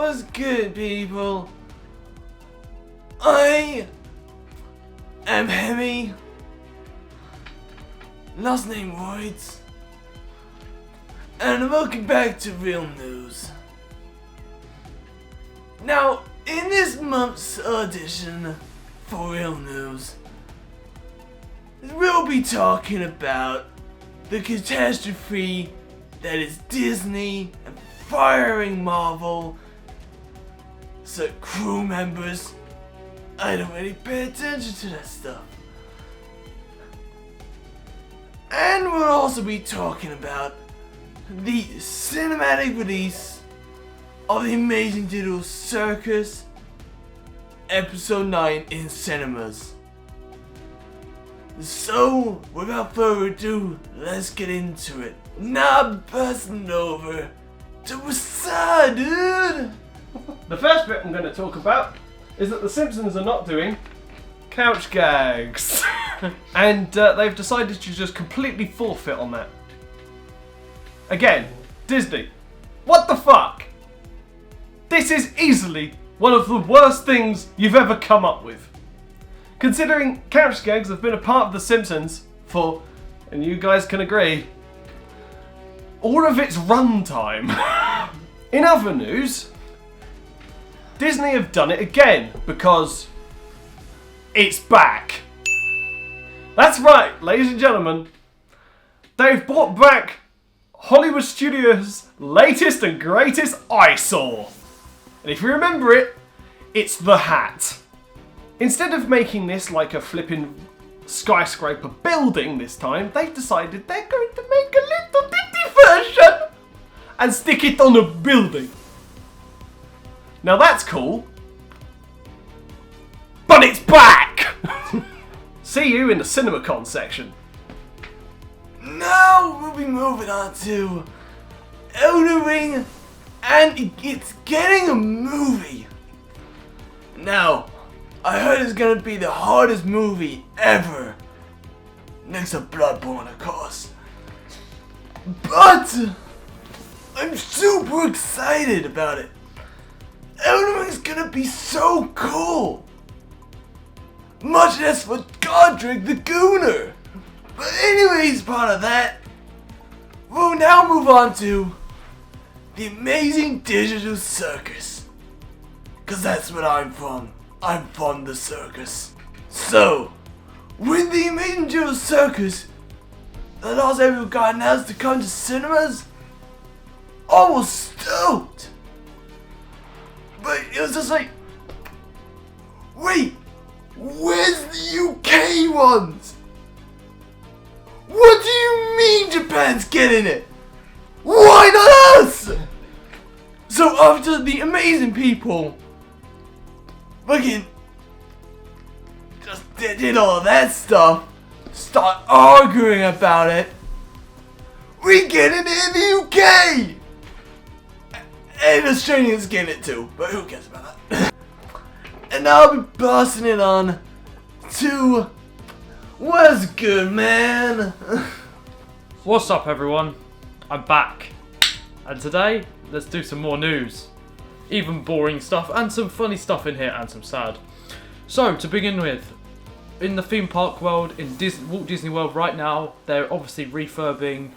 What's good, people? I am Hemi, last name Woods, and welcome back to Real News. Now, in this month's edition for Real News, we'll be talking about the catastrophe that is Disney and firing Marvel crew members. I don't really pay attention to that stuff. And we'll also be talking about the cinematic release of the Amazing Digital Circus Episode 9 in cinemas. So, without further ado, let's get into it. Now I'm passing over to Wasa, dude! The first bit I'm going to talk about is that The Simpsons are not doing couch gags. And they've decided to just completely forfeit on that. Again, Disney, what the fuck? This is easily one of the worst things you've ever come up with. Considering couch gags have been a part of The Simpsons for, and you guys can agree, all of its runtime. In other news, Disney have done it again because it's back. That's right, ladies and gentlemen. They've brought back Hollywood Studios' latest and greatest eyesore. And if you remember it, it's the Hat. Instead of making this like a flipping skyscraper building this time, they've decided they're going to make a little bitty version and stick it on a building. Now that's cool, but it's back! See you in the CinemaCon section. Now we'll be moving on to Elden Ring, and it's getting a movie. Now, I heard it's gonna be the hardest movie ever. Next to Bloodborne, of course. But I'm super excited about it. Elden Ring's gonna be so cool. Much less for Godric the Gooner. But anyways, part of that, we'll now move on to the Amazing Digital Circus. Cause that's what I'm from. I'm from the circus. So, with the Amazing Digital Circus, the Los Angeles got announced to come to cinemas, I was stoked. But it was just like, wait, where's the UK ones? What do you mean Japan's getting it? Why not us? So after the amazing people fucking just did all that stuff, start arguing about it, we get it in the UK! And Australians get it too, but who cares about that? And I'll be passing it on to what's good, man? What's up, everyone? I'm back, and today let's do some more news. Even boring stuff and some funny stuff in here and some sad. So to begin with, in the theme park world, in Walt Disney World right now, they're obviously refurbing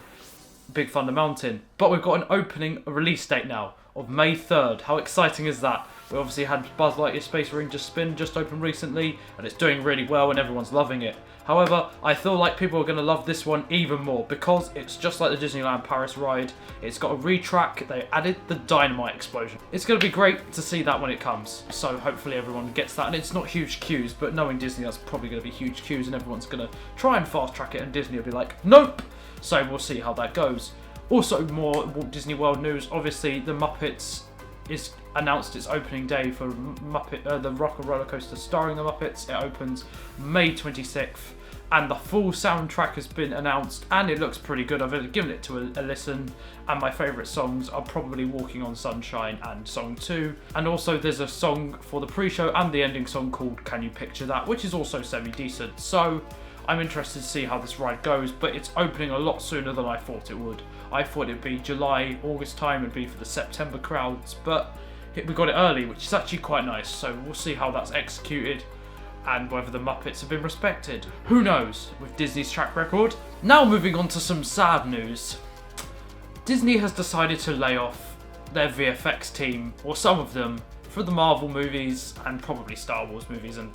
Big Thunder Mountain, but we've got a release date now of May 3rd. How exciting is that? We obviously had Buzz Lightyear Space Marine just opened recently, and it's doing really well and everyone's loving it. However, I feel like people are going to love this one even more because it's just like the Disneyland Paris ride. It's got a retrack, they added the dynamite explosion. It's going to be great to see that when it comes, so hopefully everyone gets that. And it's not huge queues, but knowing Disney, that's probably going to be huge queues and everyone's going to try and fast track it, and Disney will be like, nope! So we'll see how that goes. Also, more Walt Disney World news. Obviously, the Muppets is announced its opening day for the Rock and Roller Coaster starring the Muppets. It opens May 26th, and the full soundtrack has been announced, and it looks pretty good. I've given it to a listen, and my favourite songs are probably Walking on Sunshine and Song 2. And also, there's a song for the pre-show and the ending song called Can You Picture That, which is also semi-decent. So, I'm interested to see how this ride goes, but it's opening a lot sooner than I thought it would. I thought it'd be July, August time, it'd be for the September crowds, but we got it early, which is actually quite nice. So we'll see how that's executed and whether the Muppets have been respected. Who knows with Disney's track record. Now moving on to some sad news. Disney has decided to lay off their VFX team, or some of them, for the Marvel movies and probably Star Wars movies, and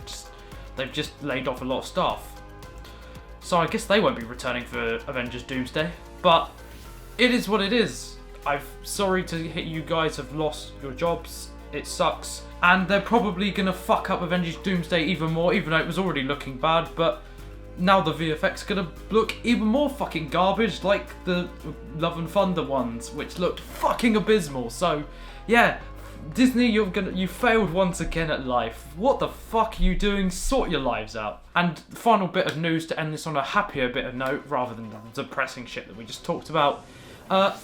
they've just laid off a lot of staff. So I guess they won't be returning for Avengers Doomsday, but it is what it is. I'm sorry to hit you guys have lost your jobs, it sucks. And they're probably going to fuck up Avengers Doomsday even more, even though it was already looking bad, but now the VFX are going to look even more fucking garbage, like the Love and Thunder ones, which looked fucking abysmal. So, yeah, Disney, you failed once again at life. What the fuck are you doing? Sort your lives out. And the final bit of news to end this on a happier bit of note, rather than the depressing shit that we just talked about.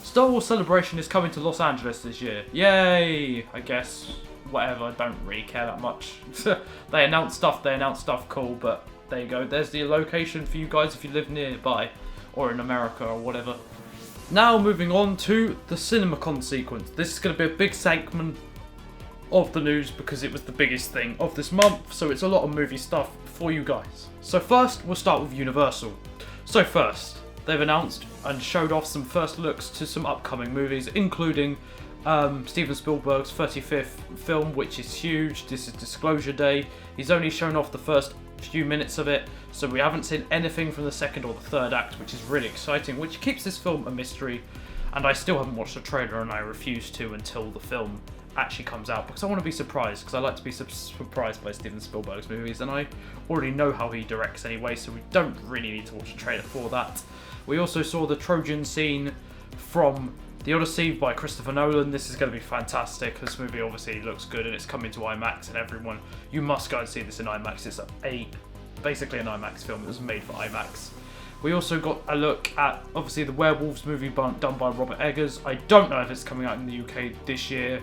Star Wars Celebration is coming to Los Angeles this year. Yay! I guess. Whatever, I don't really care that much. They announce stuff, cool, but there you go. There's the location for you guys if you live nearby, or in America, or whatever. Now moving on to the CinemaCon sequence. This is going to be a big segment of the news because it was the biggest thing of this month, so it's a lot of movie stuff for you guys. So first, we'll start with Universal. So first, they've announced and showed off some first looks to some upcoming movies, including Steven Spielberg's 35th film, which is huge. This is Disclosure Day. He's only shown off the first few minutes of it, so we haven't seen anything from the second or the third act, which is really exciting, which keeps this film a mystery. And I still haven't watched the trailer, and I refuse to until the film actually comes out, because I want to be surprised, because I like to be surprised by Steven Spielberg's movies, and I already know how he directs anyway, so we don't really need to watch a trailer for that. We also saw the Trojan scene from The Odyssey by Christopher Nolan. This is going to be fantastic. This movie obviously looks good, and it's coming to IMAX, and everyone, you must go and see this in IMAX. It's basically an IMAX film. It was made for IMAX. We also got a look at, obviously, the Werewolves movie done by Robert Eggers. I don't know if it's coming out in the UK this year.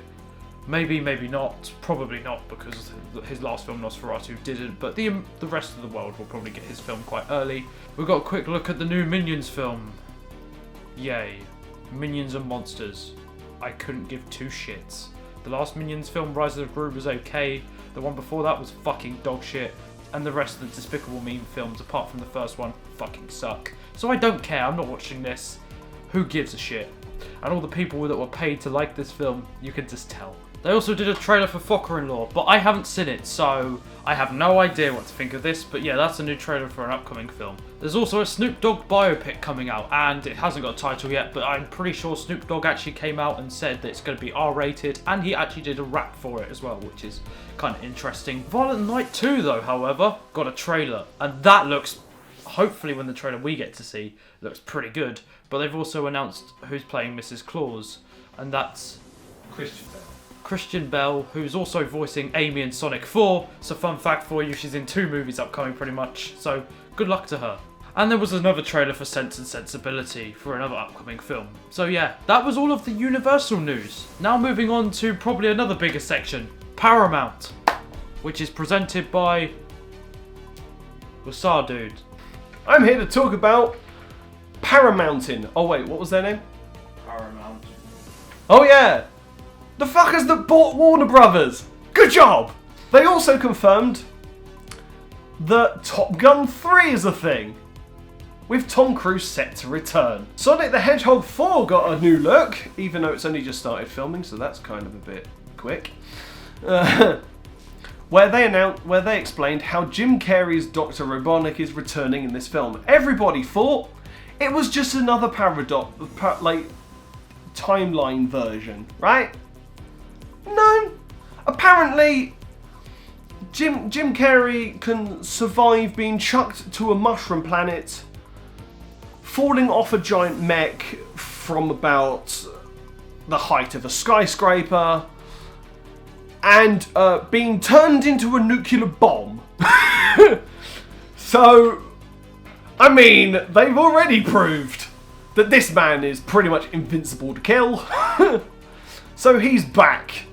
Maybe, maybe not. Probably not, because his last film, Nosferatu, didn't. But the rest of the world will probably get his film quite early. We got a quick look at the new Minions film. Yay. Minions and monsters. I couldn't give two shits. The last Minions film, Rise of the Gru, was okay. The one before that was fucking dog shit. And the rest of the Despicable Me films, apart from the first one, fucking suck. So I don't care. I'm not watching this. Who gives a shit? And all the people that were paid to like this film, you can just tell. They also did a trailer for Focker-in-Law, but I haven't seen it, so I have no idea what to think of this. But yeah, that's a new trailer for an upcoming film. There's also a Snoop Dogg biopic coming out, and it hasn't got a title yet, but I'm pretty sure Snoop Dogg actually came out and said that it's going to be R-rated, and he actually did a rap for it as well, which is kind of interesting. Violent Night 2, though, however, got a trailer, and that looks, hopefully when the trailer we get to see, looks pretty good. But they've also announced who's playing Mrs. Claus, and that's Christian Bell, who's also voicing Amy in Sonic 4. So fun fact for you, she's in 2 movies upcoming pretty much, so good luck to her. And there was another trailer for Sense and Sensibility for another upcoming film. So yeah, that was all of the Universal news. Now moving on to probably another bigger section, Paramount, which is presented by Wasar Dude. I'm here to talk about Paramountain. Oh wait, what was their name? Paramount. Oh yeah! The fuckers that bought Warner Brothers! Good job! They also confirmed that Top Gun 3 is a thing, with Tom Cruise set to return. Sonic the Hedgehog 4 got a new look, even though it's only just started filming, so that's kind of a bit quick. Where they explained how Jim Carrey's Dr. Robotnik is returning in this film. Everybody thought it was just another timeline version, right? No. Apparently, Jim Carrey can survive being chucked to a mushroom planet, falling off a giant mech from about the height of a skyscraper, and being turned into a nuclear bomb. So, I mean, they've already proved that this man is pretty much invincible to kill. So he's back.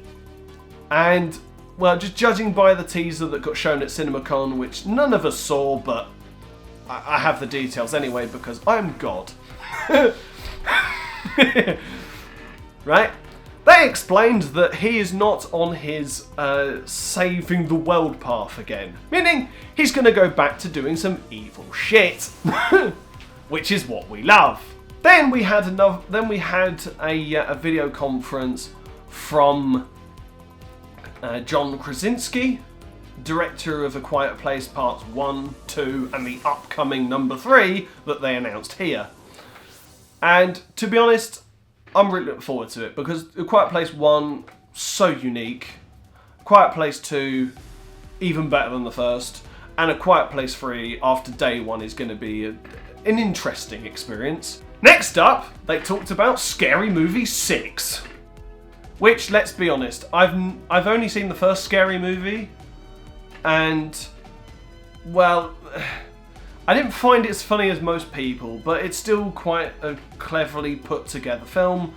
And, well, just judging by the teaser that got shown at CinemaCon, which none of us saw, but I have the details anyway because I'm God. Right? They explained that he is not on his saving the world path again, meaning he's going to go back to doing some evil shit, which is what we love. Then we had a video conference from John Krasinski, director of A Quiet Place Parts 1, 2, and the upcoming number 3 that they announced here. And to be honest, I'm really looking forward to it because A Quiet Place 1, so unique. Quiet Place 2, even better than the first. And A Quiet Place 3, after day 1, is going to be an interesting experience. Next up, they talked about Scary Movie 6. Which, let's be honest, I've only seen the first Scary Movie. And, well, I didn't find it as funny as most people, but it's still quite a cleverly put together film.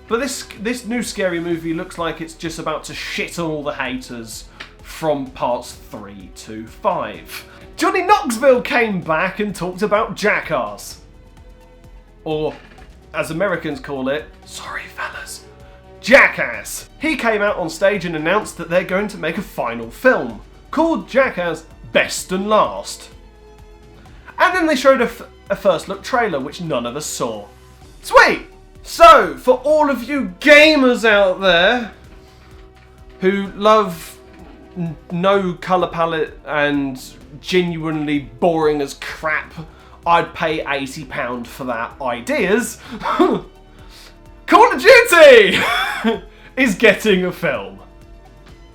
But this new Scary Movie looks like it's just about to shit on all the haters from parts 3 to 5. Johnny Knoxville came back and talked about Jackass. Or, as Americans call it, sorry fellas, Jackass. He came out on stage and announced that they're going to make a final film called Jackass Best and Last. And then they showed a first look trailer, which none of us saw. Sweet! So, for all of you gamers out there who love no colour palette and genuinely boring as crap, I'd pay £80 for that ideas. Call of Duty is getting a film.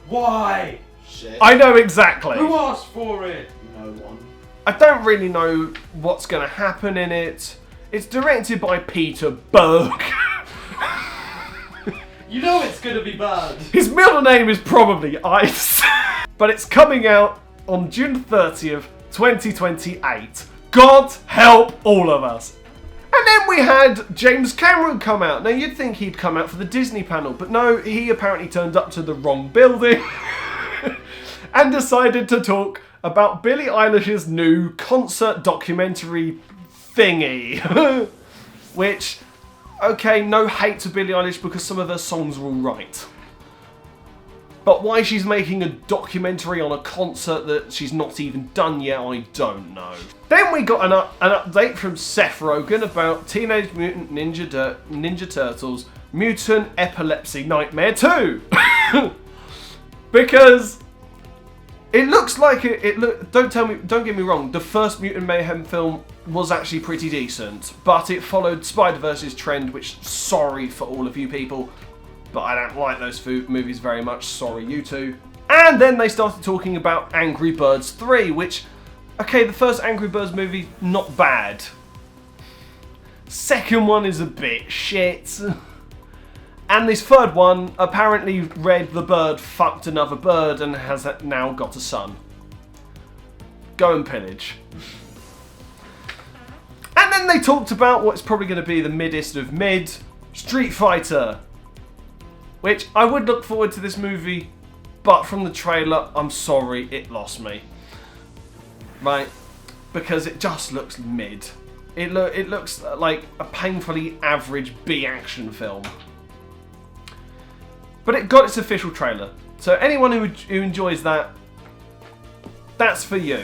Why? Shit. I know exactly. Who asked for it? No one. I don't really know what's going to happen in it. It's directed by Peter Berg. You know it's gonna be bad. His middle name is probably Ice. But it's coming out on June 30th, 2028. God help all of us. And then we had James Cameron come out. Now you'd think he'd come out for the Disney panel, but no, he apparently turned up to the wrong building and decided to talk about Billie Eilish's new concert documentary thingy. Which, okay, no hate to Billie Eilish because some of her songs are alright. But why she's making a documentary on a concert that she's not even done yet, I don't know. Then we got an update from Seth Rogen about Teenage Mutant Ninja Turtles Mutant Epilepsy Nightmare 2. Because it looks like don't get me wrong, the first Mutant Mayhem film was actually pretty decent, but it followed Spider-Verse's trend, which, sorry for all of you people, but I don't like those movies very much, sorry you two. And then they started talking about Angry Birds 3, which, okay, the first Angry Birds movie, not bad. Second one is a bit shit. And this third one, apparently Red the bird fucked another bird and has now got a son. Go and pillage. And then they talked about what's probably going to be the middest of mid, Street Fighter. Which, I would look forward to this movie, but from the trailer, I'm sorry, it lost me. Right? Because it just looks mid. It looks like a painfully average B-action film. But it got its official trailer. So anyone who enjoys that, that's for you.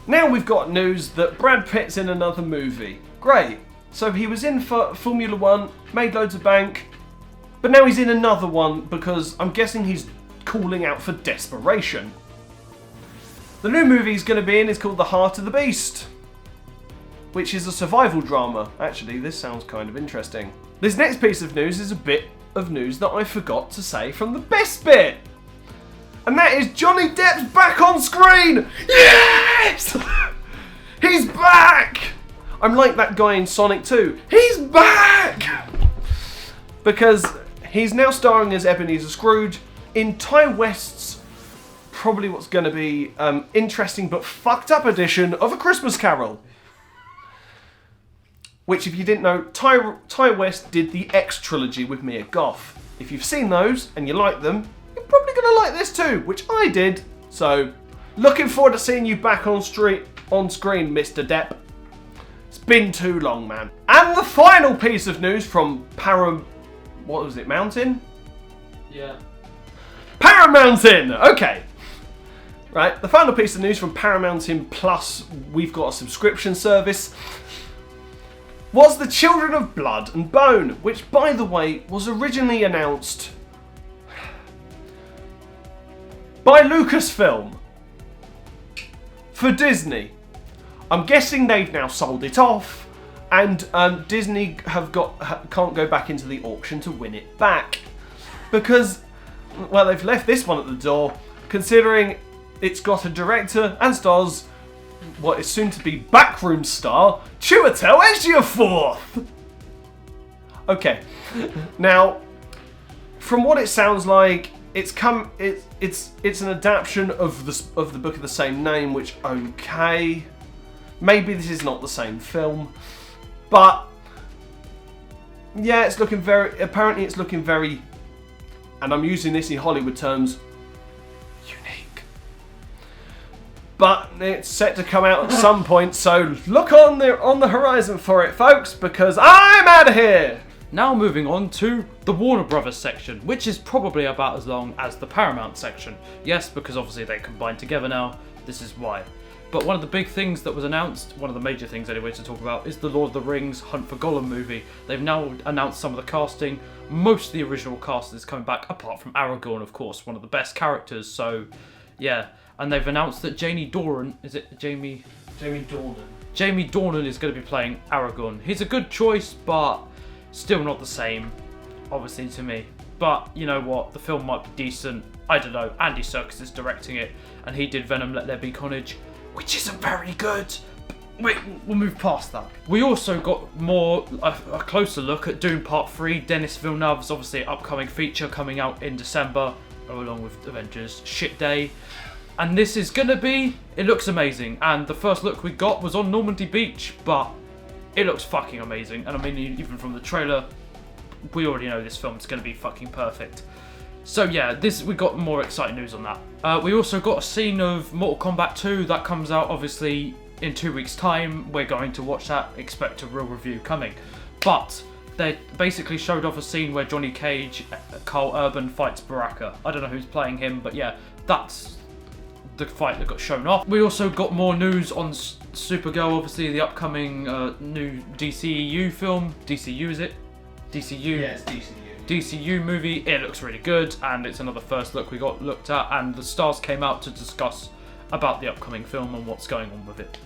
Now we've got news that Brad Pitt's in another movie. Great. So he was in for Formula 1, made loads of bank, but now he's in another one because I'm guessing he's calling out for desperation. The new movie he's going to be in is called The Heart of the Beast, which is a survival drama. Actually, this sounds kind of interesting. This next piece of news is a bit of news that I forgot to say from the best bit. And that is Johnny Depp's back on screen! Yes! He's back! I'm like that guy in Sonic 2. He's back! Because he's now starring as Ebenezer Scrooge in Ty West's probably what's going to be interesting but fucked up edition of A Christmas Carol. Which, if you didn't know, Ty West did the X trilogy with Mia Goth. If you've seen those and you like them, you're probably going to like this too, which I did. So, looking forward to seeing you back on screen, Mr. Depp. It's been too long, man. And the final piece of news from Mountain? Yeah. Paramountain! Okay. Right, the final piece of news from Paramountain Plus, we've got a subscription service, was The Children of Blood and Bone, which, by the way, was originally announced by Lucasfilm for Disney. I'm guessing they've now sold it off, and Disney can't go back into the auction to win it back. Because, well, they've left this one at the door, considering it's got a director and stars what is soon to be backroom star Chiwetel Ejiofor. Okay, now from what it sounds like, it's an adaptation of the book of the same name, which okay, maybe this is not the same film, but yeah, it's looking very, and I'm using this in Hollywood terms, unique. But it's set to come out at some point, so look on the horizon for it, folks, because I'm out of here! Now moving on to the Warner Brothers section, which is probably about as long as the Paramount section. Yes, because obviously they combined together now, this is why. But one of the big things that was announced, one of the major things anyway to talk about, is the Lord of the Rings Hunt for Gollum movie. They've now announced some of the casting. Most of the original cast is coming back, apart from Aragorn, of course, one of the best characters, so yeah. And they've announced that Jamie Dornan is going to be playing Aragorn. He's a good choice, but still not the same, obviously, to me. But you know what, the film might be decent. I don't know, Andy Serkis is directing it, and he did Venom Let There Be Carnage, which isn't very good. Wait, we'll move past that. We also got a closer look at Dune Part 3, Denis Villeneuve's obviously upcoming feature coming out in December, along with Avengers Shit Day. And this is gonna be, it looks amazing. And the first look we got was on Normandy Beach, but it looks fucking amazing. And I mean, even from the trailer, we already know this film's gonna be fucking perfect. So yeah, we got more exciting news on that. We also got a scene of Mortal Kombat 2 that comes out obviously in 2 weeks' time. We're going to watch that, expect a real review coming. But they basically showed off a scene where Johnny Cage, Carl Urban fights Baraka. I don't know who's playing him, but yeah, that's the fight that got shown off. We also got more news on Supergirl, obviously the upcoming new DCEU film. DCU is it? DCU? Yes, DCU. DCU movie. It looks really good, and it's another first look we got looked at, and the stars came out to discuss about the upcoming film and what's going on with it.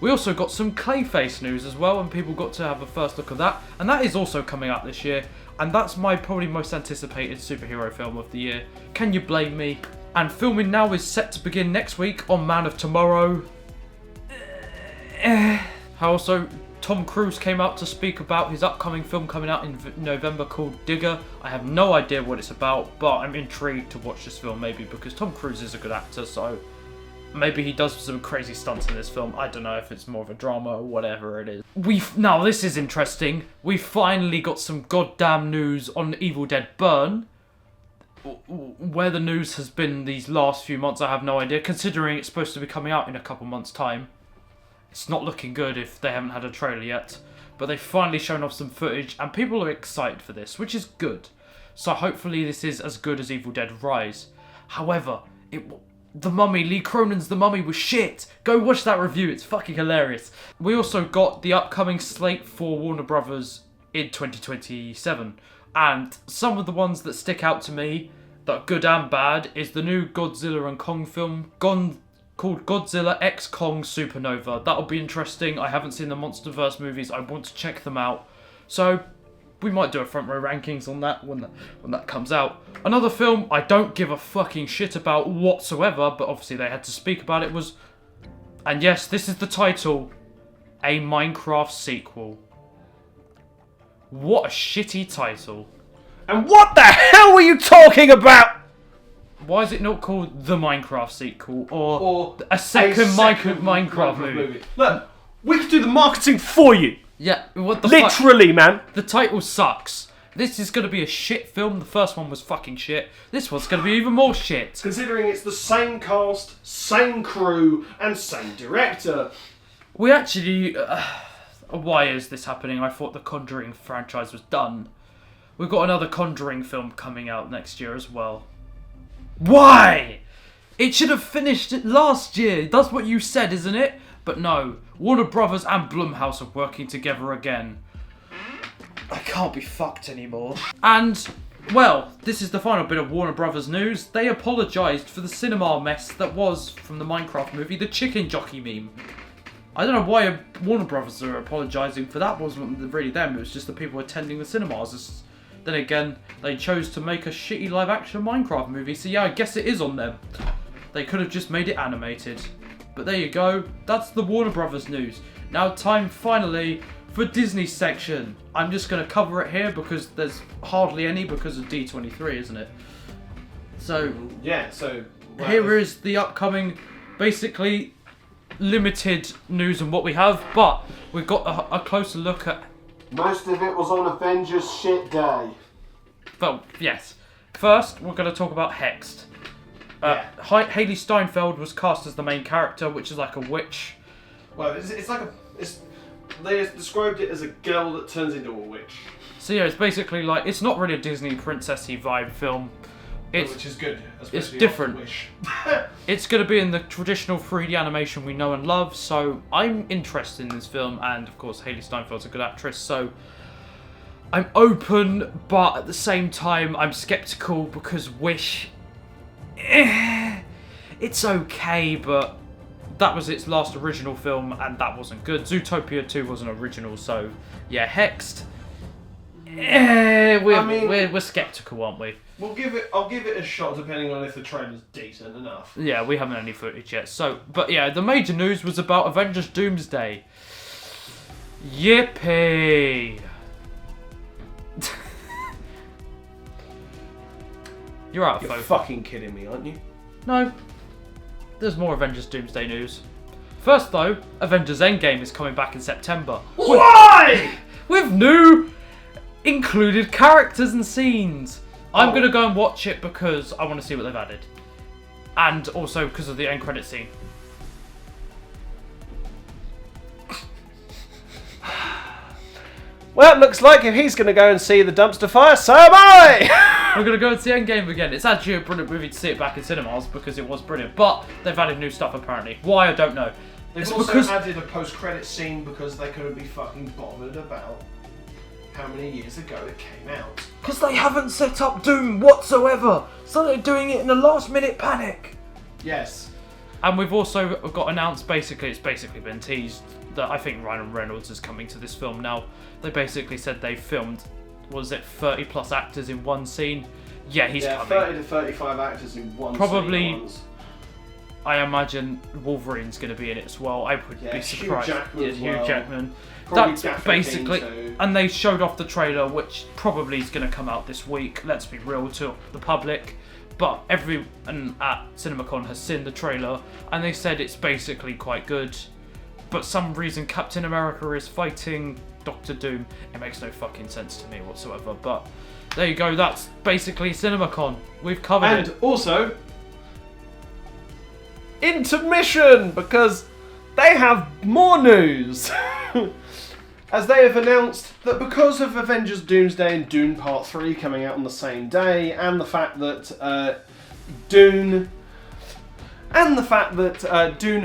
We also got some Clayface news as well, and people got to have a first look at that, and that is also coming out this year, and that's my probably most anticipated superhero film of the year. Can you blame me? And filming now is set to begin next week on Man of Tomorrow. Also, Tom Cruise came out to speak about his upcoming film coming out in November called Digger. I have no idea what it's about, but I'm intrigued to watch this film maybe because Tom Cruise is a good actor, so maybe he does some crazy stunts in this film. I don't know if it's more of a drama or whatever it is. Now this is interesting. We finally got some goddamn news on Evil Dead Burn. Where the news has been these last few months, I have no idea, considering it's supposed to be coming out in a couple months' time. It's not looking good if they haven't had a trailer yet, but they've finally shown off some footage, and people are excited for this, which is good. So hopefully this is as good as Evil Dead Rise. However, The Mummy, Lee Cronen's The Mummy was shit. Go watch that review, it's fucking hilarious. We also got the upcoming slate for Warner Brothers in 2027. And some of the ones that stick out to me, that are good and bad, is the new Godzilla and Kong film called Godzilla x Kong Supernova. That'll be interesting. I haven't seen the MonsterVerse movies. I want to check them out. So we might do a front row rankings on that when that comes out. Another film I don't give a fucking shit about whatsoever, but obviously they had to speak about it, was, and yes, this is the title, a Minecraft sequel. What a shitty title. And what the hell were you talking about? Why is it not called the Minecraft sequel or a second Minecraft movie? Look, we could do the marketing for you. Yeah, what the Literally, man. The title sucks. This is going to be a shit film. The first one was fucking shit. This one's going to be even more shit. Considering it's the same cast, same crew, and same director. We actually... why is this happening? I thought the Conjuring franchise was done. we've got another Conjuring film coming out next year as well. Why? It should have finished it last year. That's what you said, isn't it? But no, Warner Brothers and Blumhouse are working together again. I can't be fucked anymore. And, well, this is the final bit of Warner Brothers news. They apologised for the cinema mess that was, from the Minecraft movie, the chicken jockey meme. I don't know why Warner Brothers are apologising for that. It wasn't really them, it was just the people attending the cinemas. Then again, they chose to make a shitty live-action Minecraft movie, so yeah, I guess it is on them. They could have just made it animated. But there you go, that's the Warner Brothers news. Now time, finally, for Disney's section. I'm just going to cover it here because there's hardly any because of D23, isn't it? So, yeah, so... Well, here is the upcoming, basically, limited news and what we have, but we've got a closer look at... Most of it was on Avengers shit day. Well, yes. First, we're going to talk about Hexed. Haley Steinfeld was cast as the main character, which is like a witch. Well, it's like they described it as a girl that turns into a witch. So yeah, it's basically like, it's not really a Disney princessy vibe film. Which is good. It's different. It's going to be in the traditional 3D animation we know and love, so I'm interested in this film, and of course Haley Steinfeld's a good actress, so I'm open, but at the same time I'm skeptical because Wish... it's okay, but that was its last original film and that wasn't good. Zootopia 2 wasn't original, so yeah, Hexed. We're skeptical, aren't we? I'll give it a shot depending on if the trailer's decent enough. Yeah, we haven't any footage yet. So, but yeah, the major news was about Avengers Doomsday. Yippee! You're out of You're focus. fucking kidding me, aren't you? No. There's more Avengers Doomsday news. First though, Avengers Endgame is coming back in September. Why? With new included characters and scenes. I'm going to go and watch it because I want to see what they've added. And also because of the end credit scene. Well, it looks like if he's going to go and see the dumpster fire, so am I! We're going to go and see Endgame again. It's actually a brilliant movie to see it back in cinemas because it was brilliant. But they've added new stuff apparently. Why, I don't know. They've also added a post-credit scene because they couldn't be fucking bothered about how many years ago it came out. Because they haven't set up Doom whatsoever, so they're doing it in a last-minute panic. Yes. And we've also got announced, it's basically been teased, that I think Ryan Reynolds is coming to this film now. They basically said they filmed, 30 plus actors in one scene? Yeah, he's coming. 30 to 35 actors in one Probably, scene. I imagine Wolverine's going to be in it as well. I would be surprised. Hugh Jackman. Probably That's Gaffer basically, King too. And they showed off the trailer, which probably is going to come out this week. Let's be real to the public. But everyone at CinemaCon has seen the trailer, and they said it's basically quite good. But some reason Captain America is fighting Doctor Doom. It makes no fucking sense to me whatsoever. But there you go. That's basically CinemaCon. We've covered it. And also, intermission, because they have more news. As they have announced that because of Avengers Doomsday and Dune Part 3 coming out on the same day, and the fact that Dune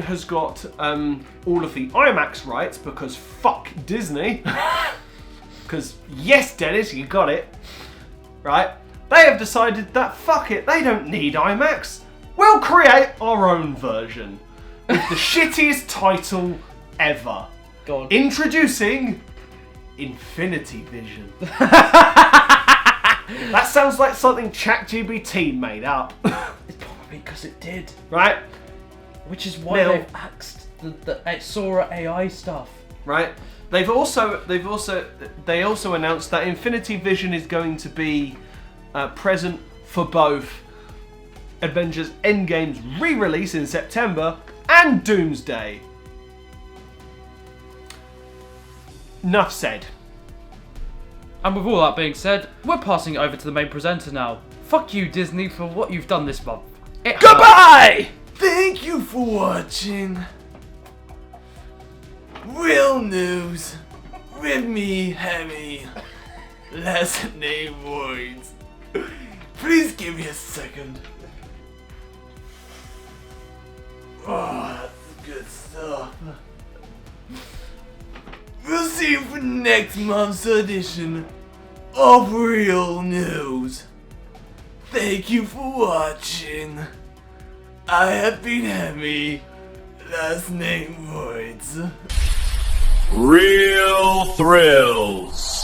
has got all of the IMAX rights, because fuck Disney. Because yes, Dennis, you got it. Right? They have decided that fuck it, they don't need IMAX. We'll create our own version. With the shittiest title ever. God. Introducing Infinity Vision. That sounds like something ChatGPT made up. It's probably because it did. Right? Which is why they've axed the Sora AI stuff. Right? They also announced that Infinity Vision is going to be present for both Avengers Endgame's re-release in September and Doomsday. Enough said. And with all that being said, we're passing it over to the main presenter now. Fuck you, Disney, for what you've done this month. Goodbye! Thank you for watching Real News with me, Hemi. last name words. Please give me a second. Oh, that's good stuff. We'll see you for next month's edition of Real News. Thank you for watching. I have been Hemi. Last name words. Real thrills.